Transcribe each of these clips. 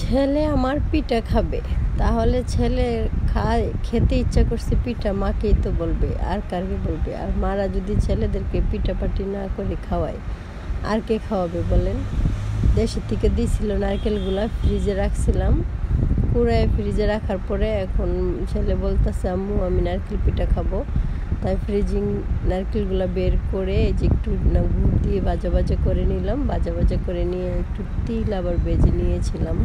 ছেলে আমার পিঠা খাবে, তাহলে ছেলে খেতে ইচ্ছা করছে পিঠা, মাকেই তো বলবে, আর কারকে বলবে? আর মারা যদি ছেলেদেরকে পিঠা পাটি না করে খাওয়ায়, আর কে খাওয়াবে বলেন? দেশের থেকে দিয়েছিল নারকেলগুলা, ফ্রিজে রাখছিলাম, কুড়ায় ফ্রিজে রাখার পরে এখন ছেলে বলতেছে আম্মু আমি নারকেল পিঠা খাবো। তাই ফ্রিজিং নারকেলগুলো বের করে এই যে একটু গুড় দিয়ে ভাজা ভাজা করে নিলাম, ভাজা ভাজা করে নিয়ে একটু তিল আবার ভেজে নিয়েছিলাম।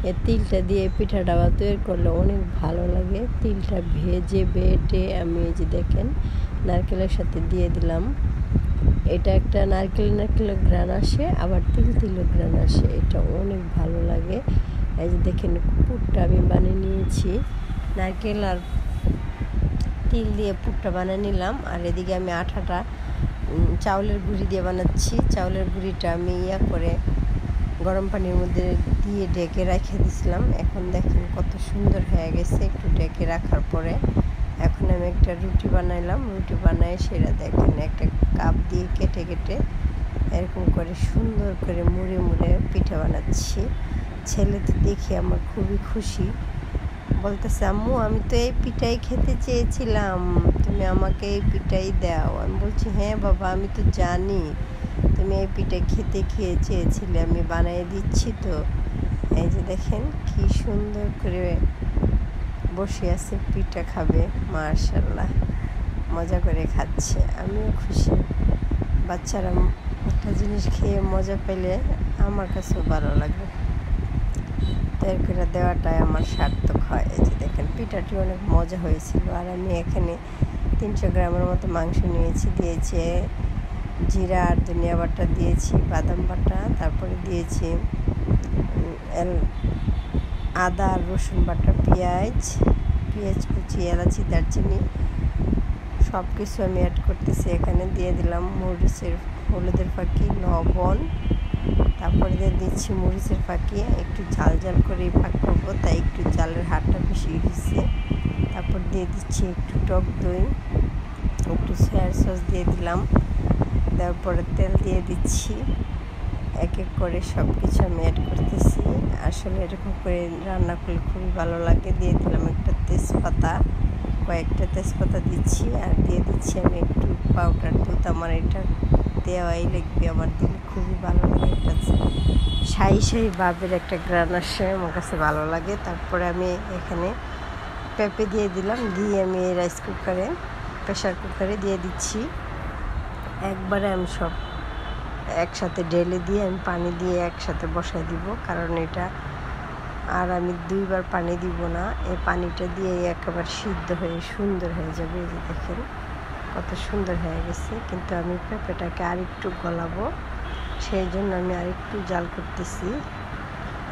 এই তিলটা দিয়ে পিঠাটা তৈরি করলে অনেক ভালো লাগে। তিলটা ভেজে বেটে আমি এই যে দেখেন নারকেলের সাথে দিয়ে দিলাম। এটা একটা নারকেলের ঘ্রাণ আসে, আবার তিলের ঘ্রাণ আসে, এটা অনেক ভালো লাগে। এই যে দেখেন পুরটা আমি বানিয়ে নিয়েছি, নারকেল আর তিল দিয়ে পুরটা বানিয়ে নিলাম। আর এদিকে আমি আঠাটা চাউলের গুঁড়ি দিয়ে বানাচ্ছি। চাউলের গুঁড়িটা আমি করে গরম পানির মধ্যে দিয়ে ঢেকে রেখে দিয়েছিলাম। এখন দেখেন কত সুন্দর হয়ে গেছে। একটু ঢেকে রাখার পরে এখন আমি একটা রুটি বানাইলাম। রুটি বানায় সেটা দেখেন একটা কাপ দিয়ে কেটে কেটে এরকম করে সুন্দর করে মুড়ে মুড়ে পিঠা বানাচ্ছি। ছেলে তো দেখে আমার খুবই খুশি, বলতেছে আম্মু আমি তো এই পিঠাই খেতে চেয়েছিলাম, তুমি আমাকে এই পিঠাই দাও। আমি বলছি হ্যাঁ বাবা, আমি তো জানি তুমি এই পিঠা খেয়ে চেয়েছিলে, আমি বানিয়ে দিচ্ছি। তো এই যে দেখেন কি সুন্দর করে বসে আছে, পিঠা খাবে, মাশাআল্লাহ মজা করে খাচ্ছে। আমিও খুশি। বাচ্চারা একটা জিনিস খেয়ে মজা পেলে আমার কাছেও ভালো লাগে, তৈরি করে দেওয়াটাই আমার সার্থক হয়। এই যে দেখেন পিঠাটি অনেক মজা হয়েছিল। আর আমি এখানে 300 গ্রামের মতো মাংস নিয়েছি, দিয়েছি জিরা আর ধনিয়া বাটা, দিয়েছি বাদাম বাটা, তারপরে দিয়েছি আদা আর রসুন বাটা, পেঁয়াজ কুচি, এলাচি, দারচিনি সব কিছু আমি অ্যাড করতেছি। এখানে দিয়ে দিলাম হলুদের ফাঁকি, লবণ, তারপরে দিয়ে দিচ্ছি মরিচের ফাঁকি। একটু ঝাল ঝাল করে ফাঁক করবো, তাই একটু জালের হারটা বেশি হয়েছে। তারপর দিয়ে দিচ্ছি একটু টক দই, একটু সয়া সস দিয়ে দিলাম, তারপরে তেল দিয়ে দিচ্ছি। এক এক করে সব কিছু আমি অ্যাড করতেছি। আসলে এরকম করে রান্না করলে খুবই ভালো লাগে। দিয়ে দিলাম কয়েকটা তেজপাতা দিচ্ছি। আর দিয়ে দিচ্ছি আমি একটু পাউডার দুধ, আমার এটা দেওয়াই লাগবে, আমার দিলে খুবই ভালো লাগে। এটা শাহি ভাবের একটা গ্রান আসে, আমার কাছে ভালো লাগে। তারপরে আমি এখানে পেঁপে দিয়ে দিলাম, দিয়ে আমি প্রেশার কুকারে দিয়ে দিচ্ছি। একবারে আমি সব একসাথে ঢেলে দিয়ে আমি পানি দিয়ে একসাথে বসাই দিব, কারণ এটা আর আমি 2বার পানি দিব না। এই পানিটা দিয়ে একেবারে সিদ্ধ হয়ে সুন্দর হয়ে যাবে। এই যে দেখেন কত সুন্দর হয়ে গেছে। কিন্তু আমি পেঁপেটাকে আরেকটু গলাবো, সেই জন্য আমি আরেকটু জাল করতেছি।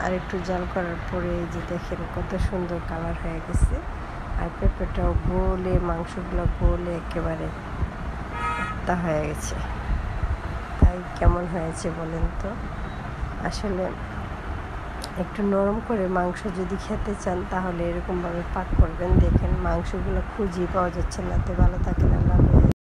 আরেকটু জাল করার পরে এই যে দেখেন কত সুন্দর কালার হয়ে গেছে। আর পেঁপেটাও গলে, মাংসগুলো গলে একেবারে তা হয়ে গেছে। তাই কেমন হয়েছে বলেন তো? আসলে একটু নরম করে মাংস যদি খেতে চান তাহলে এরকমভাবে পাক করবেন। দেখেন মাংসগুলো খুঁজে পাওয়া যাচ্ছে না, তো ভালো থাকে না।